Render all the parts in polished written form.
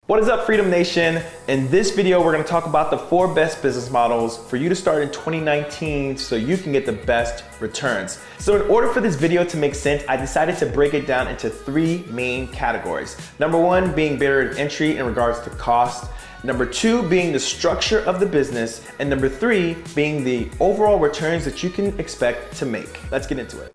What is up, Freedom Nation? In this video, we're gonna talk about the 4 best business models for you to start in 2019 so you can get the best returns. So in order for this video to make sense, I decided to break it down into 3 main categories. Number 1 being barrier to entry in regards to cost. Number 2 being the structure of the business. And number 3 being the overall returns that you can expect to make. Let's get into it.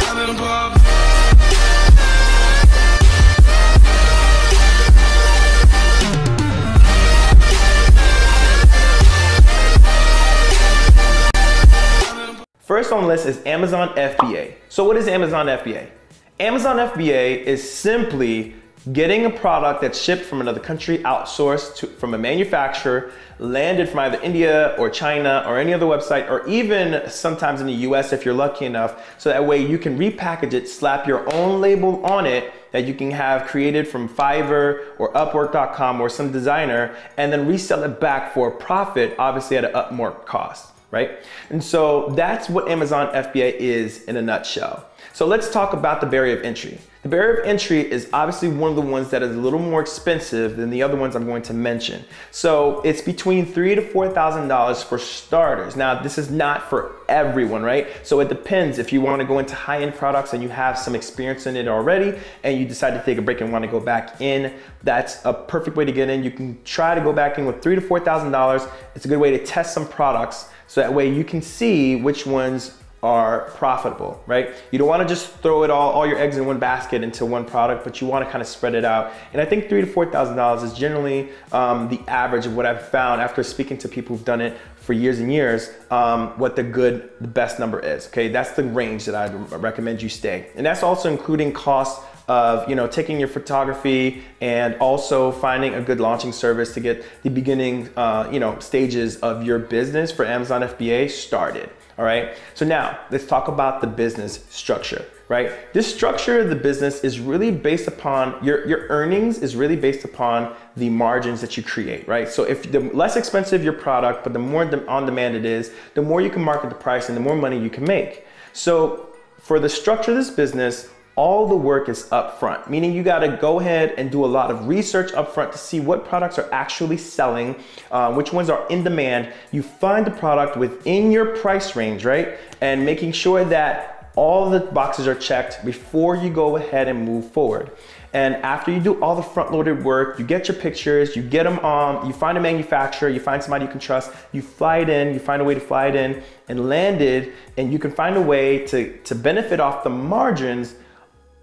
First on the list is Amazon FBA. So what is Amazon FBA? Amazon FBA is simply getting a product that's shipped from another country, outsourced from a manufacturer, landed from either India or China or any other website, or even sometimes in the US if you're lucky enough, so that way you can repackage it, slap your own label on it that you can have created from Fiverr or Upwork.com or some designer, and then resell it back for a profit, obviously at an upmarket cost. Right? And so that's what Amazon FBA is in a nutshell. So let's talk about the barrier of entry. The barrier of entry is obviously one of the ones that is a little more expensive than the other ones I'm going to mention. So it's between $3,000 to $4,000 for starters. Now, this is not for everyone, right? So it depends. If you want to go into high-end products and you have some experience in it already and you decide to take a break and want to go back in, that's a perfect way to get in. You can try to go back in with $3,000 to $4,000. It's a good way to test some products, so that way you can see which ones are profitable, right? You don't want to just throw it all your eggs in one basket into one product, but you want to kind of spread it out. And I think $3,000 to $4,000 is generally the average of what I've found after speaking to people who've done it for years and years, what the best number is, okay? That's the range that I recommend you stay. And that's also including costs of, you know, taking your photography and also finding a good launching service to get the beginning, stages of your business for Amazon FBA started. All right. So now let's talk about the business structure, right? This structure of the business is really based upon your earnings is really based upon the margins that you create, right? So if the less expensive your product, but the more on demand it is, the more you can market the price and the more money you can make. So for the structure of this business, all the work is upfront, meaning you got to go ahead and do a lot of research upfront to see what products are actually selling, which ones are in demand. You find the product within your price range, right? And making sure that all the boxes are checked before you go ahead and move forward. And after you do all the front-loaded work, you get your pictures, you get them on, you find a manufacturer, you find somebody you can trust, you fly it in, you find a way to fly it in and land it, and you can find a way to benefit off the margins.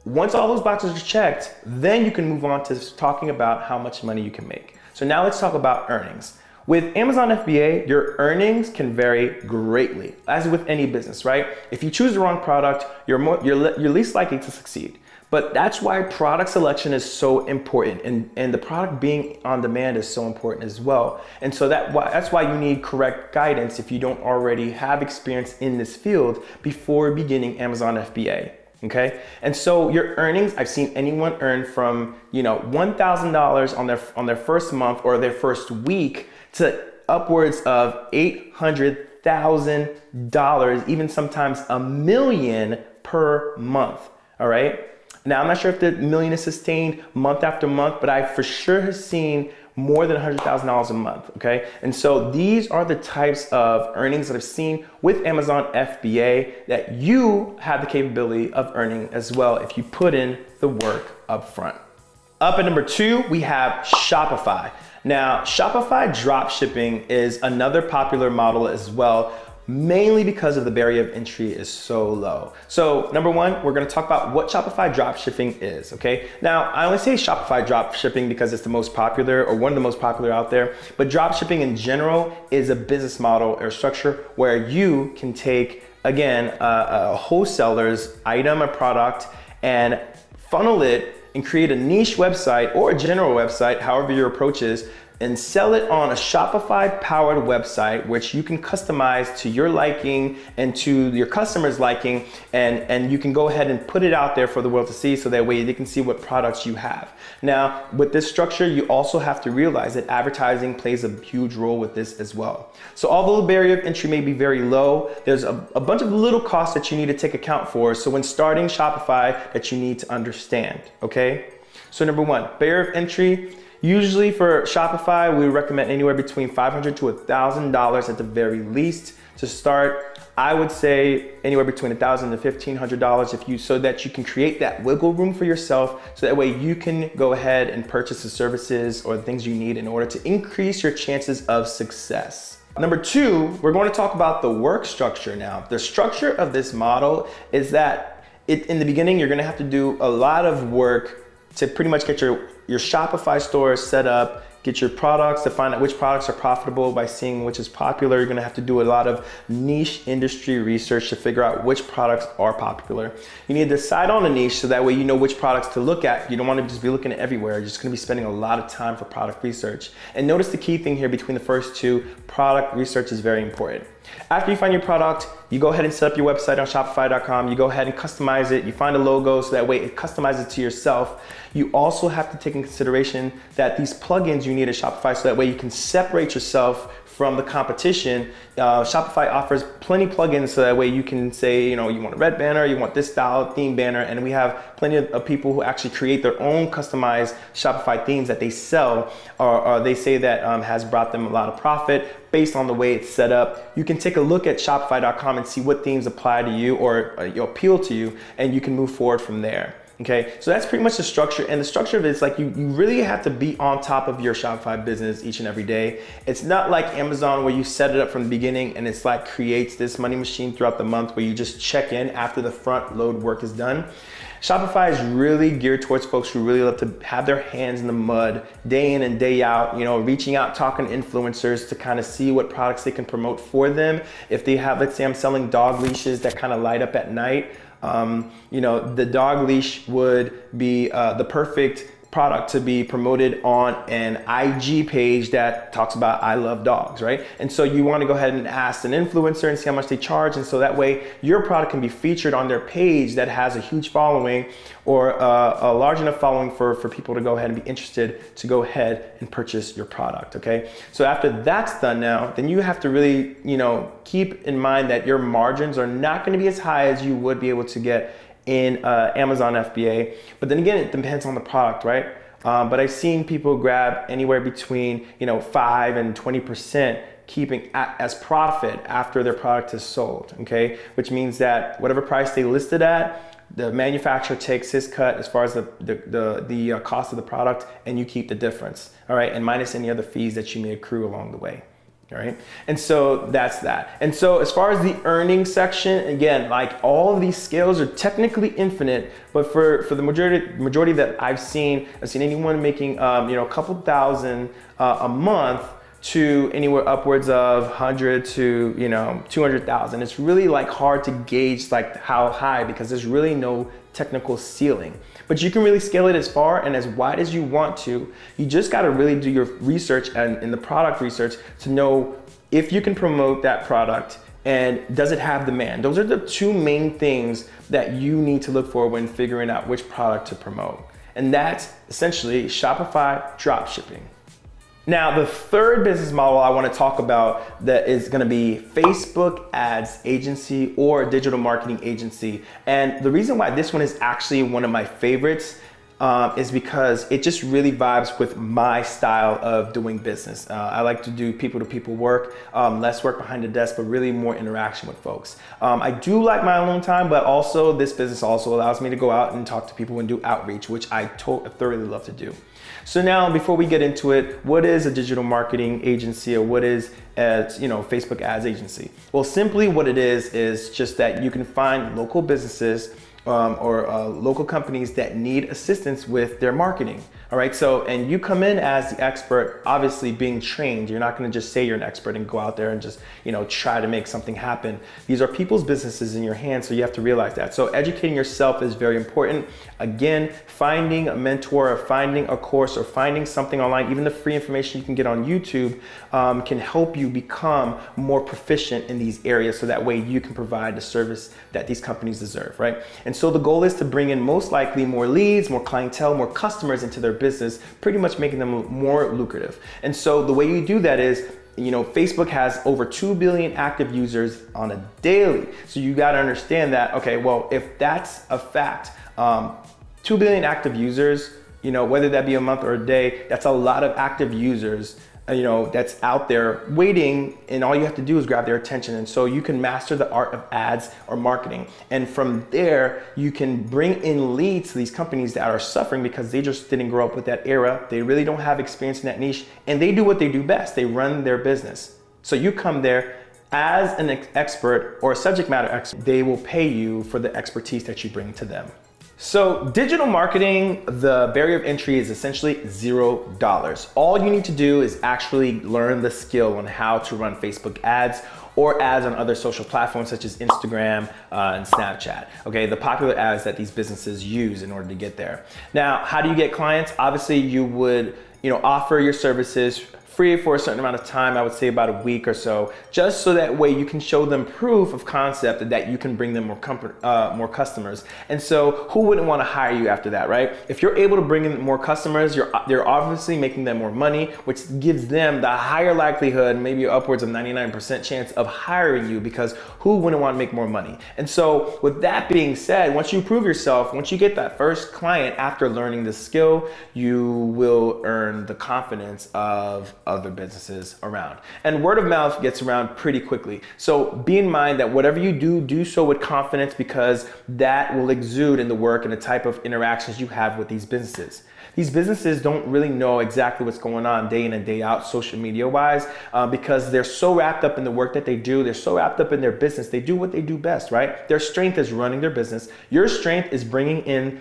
Once all those boxes are checked, then you can move on to talking about how much money you can make. So now let's talk about earnings. With Amazon FBA, your earnings can vary greatly, as with any business, right? If you choose the wrong product, you're least likely to succeed. But that's why product selection is so important, and the product being on demand is so important as well. And so that's why you need correct guidance if you don't already have experience in this field before beginning Amazon FBA. Okay, and so your earnings, I've seen anyone earn from $1,000 on their first month or their first week to upwards of $800,000, even sometimes $1 million per month. All right. Now I'm not sure if the million is sustained month after month, but I for sure have seen more than $100,000 a month, okay? And so these are the types of earnings that I've seen with Amazon FBA that you have the capability of earning as well if you put in the work up front. Up at number 2, we have Shopify. Now, Shopify dropshipping is another popular model as well, mainly because of the barrier of entry is so low. So number 1, we're gonna talk about what Shopify dropshipping is, okay? Now, I only say Shopify dropshipping because it's the most popular or one of the most popular out there, but dropshipping in general is a business model or structure where you can take, again, a wholesaler's item or product and funnel it and create a niche website or a general website, however your approach is, and sell it on a Shopify powered website, which you can customize to your liking and to your customers' liking, and you can go ahead and put it out there for the world to see, so that way they can see what products you have. Now, with this structure, you also have to realize that advertising plays a huge role with this as well. So although the barrier of entry may be very low, there's a bunch of little costs that you need to take account for. So when starting Shopify, that you need to understand, okay? So number 1, barrier of entry. Usually for Shopify, we recommend anywhere between $500 to $1,000 at the very least to start. I would say anywhere between $1,000 to $1,500 so that you can create that wiggle room for yourself, so that way you can go ahead and purchase the services or the things you need in order to increase your chances of success. Number two, we're going to talk about the work structure now. The structure of this model is that in the beginning, you're going to have to do a lot of work to pretty much get your Shopify store set up, get your products, to find out which products are profitable by seeing which is popular. You're gonna have to do a lot of niche industry research to figure out which products are popular. You need to decide on a niche so that way you know which products to look at. You don't want to just be looking at everywhere. You're just gonna be spending a lot of time for product research. And notice the key thing here between the first two, product research is very important. After you find your product, you go ahead and set up your website on Shopify.com. You go ahead and customize it. You find a logo so that way it customizes it to yourself. You also have to take in consideration that these plugins you need at Shopify so that way you can separate yourself from the competition. Shopify offers plenty plugins so that way you can say, you know, you want a red banner, you want this style theme banner, and we have plenty of people who actually create their own customized Shopify themes that they sell, or they say that has brought them a lot of profit based on the way it's set up. You can take a look at Shopify.com and see what themes apply to you or appeal to you, and you can move forward from there. Okay, so that's pretty much the structure, and the structure of it is like you really have to be on top of your Shopify business each and every day. It's not like Amazon where you set it up from the beginning and it's like creates this money machine throughout the month where you just check in after the front load work is done. Shopify is really geared towards folks who really love to have their hands in the mud day in and day out, you know, reaching out, talking to influencers to kind of see what products they can promote for them. If they have, let's say I'm selling dog leashes that kind of light up at night, you know, the dog leash would be the perfect product to be promoted on an IG page that talks about I love dogs, right? And so you want to go ahead and ask an influencer and see how much they charge, and so that way your product can be featured on their page that has a huge following or a large enough following for people to go ahead and be interested to go ahead and purchase your product, okay? So after that's done now, then you have to really, you know, keep in mind that your margins are not going to be as high as you would be able to get in Amazon FBA. But then again, it depends on the product, right? But I've seen people grab anywhere between, you know, 5 and 20% keeping as profit after their product is sold, okay? Which means that whatever price they listed at, the manufacturer takes his cut as far as the cost of the product, and you keep the difference, all right? And minus any other fees that you may accrue along the way. All right, and so that's that. And so as far as the earnings section, again, like all of these scales are technically infinite, but for the majority that I've seen anyone making you know, a couple thousand a month to anywhere upwards of 100 to, you know, 200,000. It's really like hard to gauge like how high, because there's really no technical ceiling. But you can really scale it as far and as wide as you want to. You just got to really do your research and in the product research to know if you can promote that product and does it have demand. Those are the two main things that you need to look for when figuring out which product to promote. And that's essentially Shopify dropshipping. Now, the third business model I want to talk about that is going to be Facebook ads agency or digital marketing agency. And the reason why this one is actually one of my favorites is because it just really vibes with my style of doing business. I like to do people-to-people work, less work behind the desk, but really more interaction with folks. I do like my alone time, but also this business also allows me to go out and talk to people and do outreach, which I thoroughly love to do. So now, before we get into it, what is a digital marketing agency, or what is you know, Facebook ads agency? Well, simply what it is just that you can find local businesses or local companies that need assistance with their marketing. All right, so, and you come in as the expert, obviously being trained. You're not gonna just say you're an expert and go out there and just, you know, try to make something happen. These are people's businesses in your hands, so you have to realize that. So educating yourself is very important. Again, finding a mentor or finding a course or finding something online, even the free information you can get on YouTube can help you become more proficient in these areas, so that way you can provide the service that these companies deserve, right? And so the goal is to bring in most likely more leads, more clientele, more customers into their business, pretty much making them more lucrative. And so the way you do that is, you know, Facebook has over 2 billion active users on a daily. So you got to understand that, okay, well, if that's a fact, 2 billion active users, whether that be a month or a day, that's a lot of active users that's out there waiting, and all you have to do is grab their attention. And so you can master the art of ads or marketing. And from there, you can bring in leads to these companies that are suffering because they just didn't grow up with that era. They really don't have experience in that niche, and they do what they do best. They run their business. So you come there as an expert or a subject matter expert. They will pay you for the expertise that you bring to them. So digital marketing, the barrier of entry is essentially $0. All you need to do is actually learn the skill on how to run Facebook ads or ads on other social platforms such as Instagram and Snapchat. Okay, the popular ads that these businesses use in order to get there. Now, how do you get clients? Obviously, you would offer your services free for a certain amount of time, I would say about a week or so, just so that way you can show them proof of concept that you can bring them more customers. And so who wouldn't want to hire you after that, right? If you're able to bring in more customers, you're obviously making them more money, which gives them the higher likelihood, maybe upwards of 99% chance of hiring you, because who wouldn't want to make more money? And so with that being said, once you prove yourself, once you get that first client after learning this skill, you will earn the confidence of other businesses around. And word of mouth gets around pretty quickly. So be in mind that whatever you do, do so with confidence, because that will exude in the work and the type of interactions you have with these businesses. These businesses don't really know exactly what's going on day in and day out social media wise, because they're so wrapped up in the work that they do. They're so wrapped up in their business. They do what they do best, right? Their strength is running their business. Your strength is bringing in,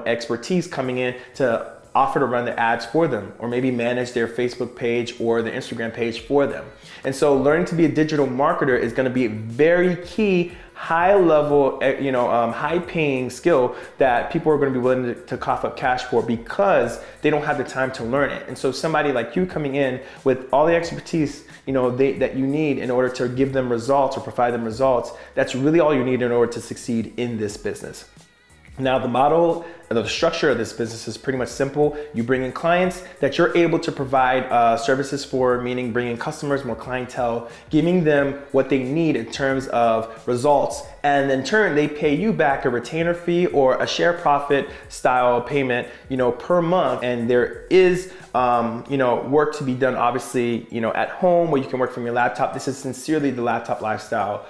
expertise coming in to offer to run the ads for them, or maybe manage their Facebook page or their Instagram page for them. And so learning to be a digital marketer is going to be a very key, high level, high paying skill that people are going to be willing to cough up cash for, because they don't have the time to learn it. And so somebody like you coming in with all the expertise that you need in order to give them results or provide them results, that's really all you need in order to succeed in this business. Now, the model, the structure of this business is pretty much simple. You bring in clients that you're able to provide services for, meaning bringing customers, more clientele, giving them what they need in terms of results, and in turn, they pay you back a retainer fee or a share profit style payment, per month. And there is, work to be done, obviously, at home, where you can work from your laptop. This is sincerely the laptop lifestyle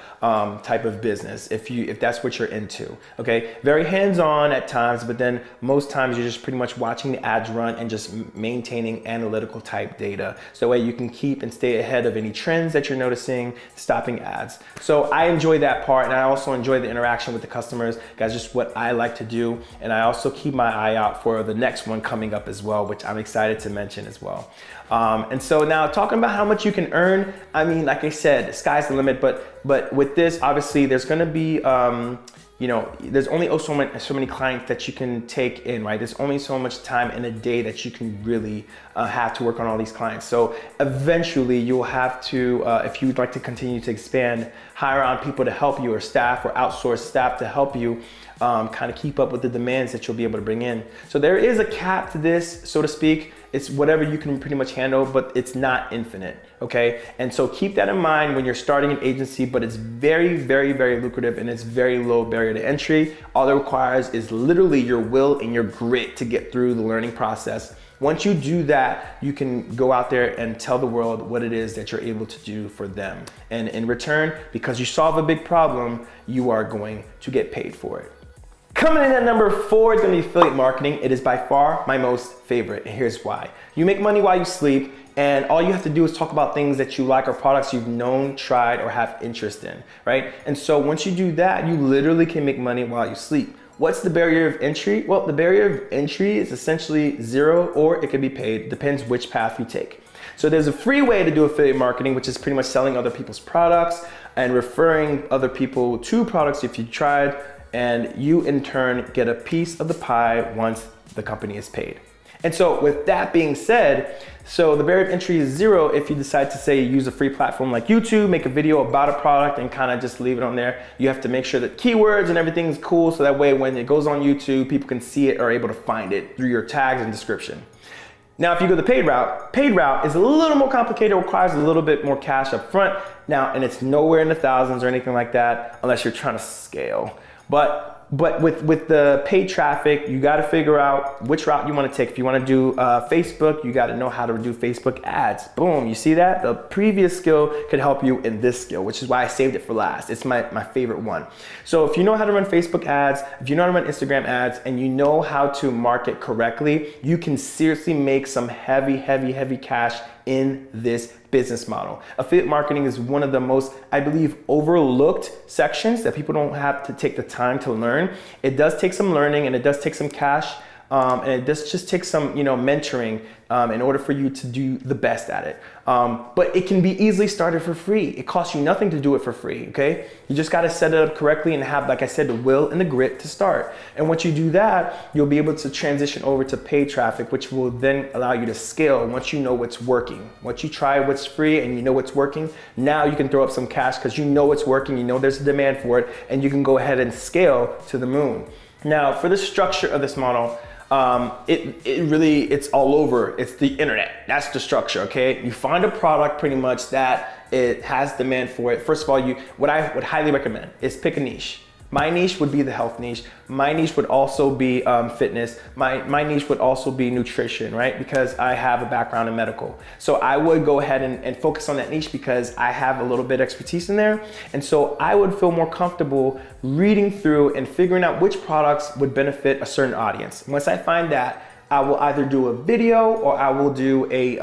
type of business, if that's what you're into. Okay, very hands-on at times, but then most times you're just pretty much watching the ads run and just maintaining analytical type data, so that way you can keep and stay ahead of any trends that you're noticing, stopping ads. So I enjoy that part, and I also enjoy the interaction with the customers. Guys, just what I like to do. And I also keep my eye out for the next one coming up as well, which I'm excited to mention as well. And so now, talking about how much you can earn, I mean, like I said, the sky's the limit, but with this, obviously there's going to be there's only so many clients that you can take in, right? There's only so much time in a day that you can really have to work on all these clients. So eventually you'll have to, if you'd like to continue to expand, hire on people to help you, or staff, or outsource staff to help you kind of keep up with the demands that you'll be able to bring in. So there is a cap to this, so to speak. It's whatever you can pretty much handle, but it's not infinite, okay? And so keep that in mind when you're starting an agency, but it's very, very, very lucrative, and it's very low barrier to entry. All it requires is literally your will and your grit to get through the learning process. Once you do that, you can go out there and tell the world what it is that you're able to do for them. And in return, because you solve a big problem, you are going to get paid for it. Coming in at number 4 is going to be affiliate marketing. It is by far my most favorite, and here's why. You make money while you sleep, and all you have to do is talk about things that you like or products you've known, tried, or have interest in, right? And so once you do that, you literally can make money while you sleep. What's the barrier of entry? Well, the barrier of entry is essentially 0, or it can be paid. Depends which path you take. So there's a free way to do affiliate marketing, which is pretty much selling other people's products and referring other people to products if you tried, and you in turn get a piece of the pie once the company is paid. And so with that being said, so the barrier of entry is 0 if you decide to, say, use a free platform like YouTube, make a video about a product and kind of just leave it on there. You have to make sure that keywords and everything's cool, so that way when it goes on YouTube, people can see it or are able to find it through your tags and description. Now, if you go the paid route is a little more complicated, requires a little bit more cash up front. Now, and it's nowhere in the thousands or anything like that, unless you're trying to scale. But But with the paid traffic, you got to figure out which route you want to take. If you want to do Facebook, you got to know how to do Facebook ads. Boom, you see that? The previous skill could help you in this skill, which is why I saved it for last. It's my favorite one. So if you know how to run Facebook ads, if you know how to run Instagram ads, and you know how to market correctly, you can seriously make some heavy cash in this business model. Affiliate marketing is one of the most, I believe, overlooked sections that people don't have to take the time to learn. It does take some learning, and it does take some cash, and it does just take some, mentoring in order for you to do the best at it. But it can be easily started for free. It costs you nothing to do it for free, okay? You just gotta set it up correctly and have, like I said, the will and the grit to start. And once you do that, you'll be able to transition over to paid traffic, which will then allow you to scale once you know what's working. Once you try what's free and you know what's working, now you can throw up some cash because you know it's working, you know there's a demand for it, and you can go ahead and scale to the moon. Now, for the structure of this model, it's all over. It's the internet. That's the structure, okay? You find a product pretty much that it has demand for it. First of all, what I would highly recommend is pick a niche. My niche would be the health niche. My niche would also be fitness. My niche would also be nutrition, right? Because I have a background in medical. So I would go ahead and focus on that niche because I have a little bit of expertise in there. And so I would feel more comfortable reading through and figuring out which products would benefit a certain audience. Once I find that, I will either do a video or I will do a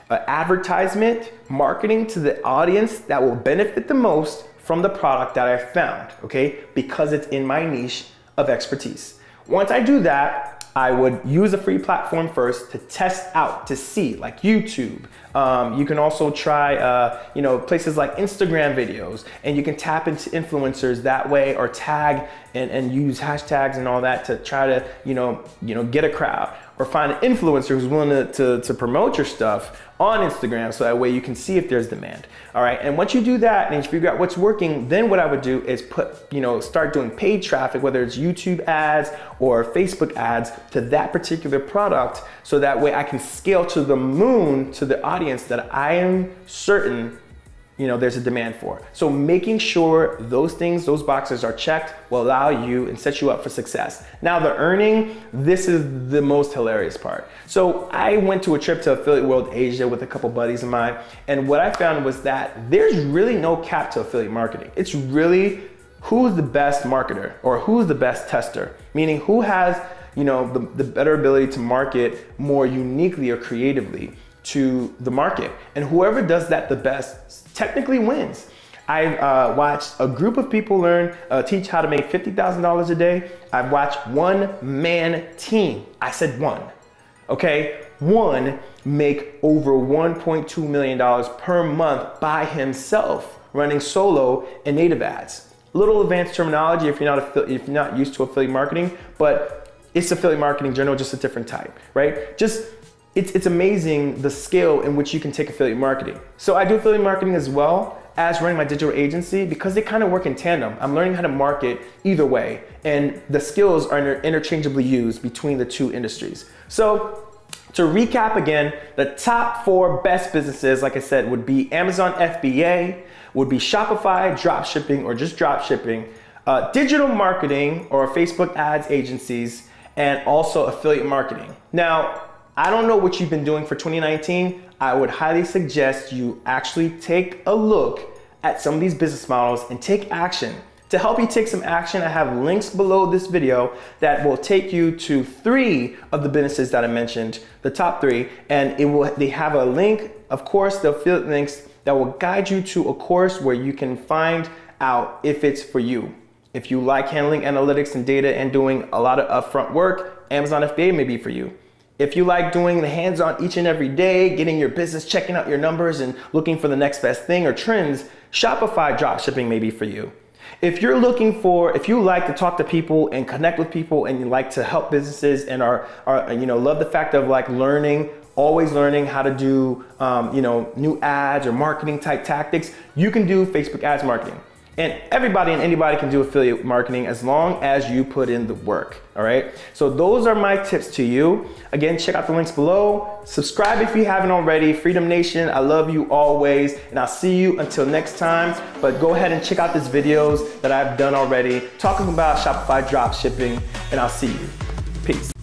advertisement marketing to the audience that will benefit the most from the product that I found, okay? Because it's in my niche of expertise. Once I do that, I would use a free platform first to test out, to see, like YouTube. You can also try, places like Instagram videos, and you can tap into influencers that way, or tag and use hashtags and all that to try to, get a crowd, or find an influencer who's willing to promote your stuff on Instagram, so that way you can see if there's demand. All right, and once you do that and you figure out what's working, then what I would do is start doing paid traffic, whether it's YouTube ads or Facebook ads, to that particular product, so that way I can scale to the moon to the audience that I am certain there's a demand for. So making sure those boxes are checked will allow you and set you up for success. Now the earning, this is the most hilarious part. So I went to a trip to Affiliate World Asia with a couple buddies of mine, and what I found was that there's really no cap to affiliate marketing. It's really who's the best marketer or who's the best tester, meaning who has the better ability to market more uniquely or creatively to the market. And whoever does that the best technically wins. I've watched a group of people teach how to make $50,000 a day. I've watched one-man team. I said one, okay? One make over $1.2 million per month by himself, running solo and native ads. Little advanced terminology if you're not used to affiliate marketing, but it's affiliate marketing in general, just a different type, right? It's amazing the scale in which you can take affiliate marketing. So I do affiliate marketing as well as running my digital agency because they kind of work in tandem. I'm learning how to market either way, and the skills are interchangeably used between the two industries. So to recap again, the top 4 best businesses, like I said, would be Amazon FBA, would be Shopify, dropshipping or just dropshipping, digital marketing or Facebook ads agencies, and also affiliate marketing. Now, I don't know what you've been doing for 2019. I would highly suggest you actually take a look at some of these business models and take action. To help you take some action, I have links below this video that will take you to 3 of the businesses that I mentioned, the top 3, and they have a link, of course, the affiliate links that will guide you to a course where you can find out if it's for you. If you like handling analytics and data and doing a lot of upfront work, Amazon FBA may be for you. If you like doing the hands-on each and every day, getting your business, checking out your numbers and looking for the next best thing or trends, Shopify dropshipping may be for you. If you like to talk to people and connect with people and you like to help businesses and love the fact of always learning how to do new ads or marketing type tactics, you can do Facebook ads marketing. And everybody and anybody can do affiliate marketing as long as you put in the work, all right? So those are my tips to you. Again, check out the links below. Subscribe if you haven't already. Freedom Nation, I love you always, and I'll see you until next time. But go ahead and check out these videos that I've done already talking about Shopify drop shipping, and I'll see you. Peace.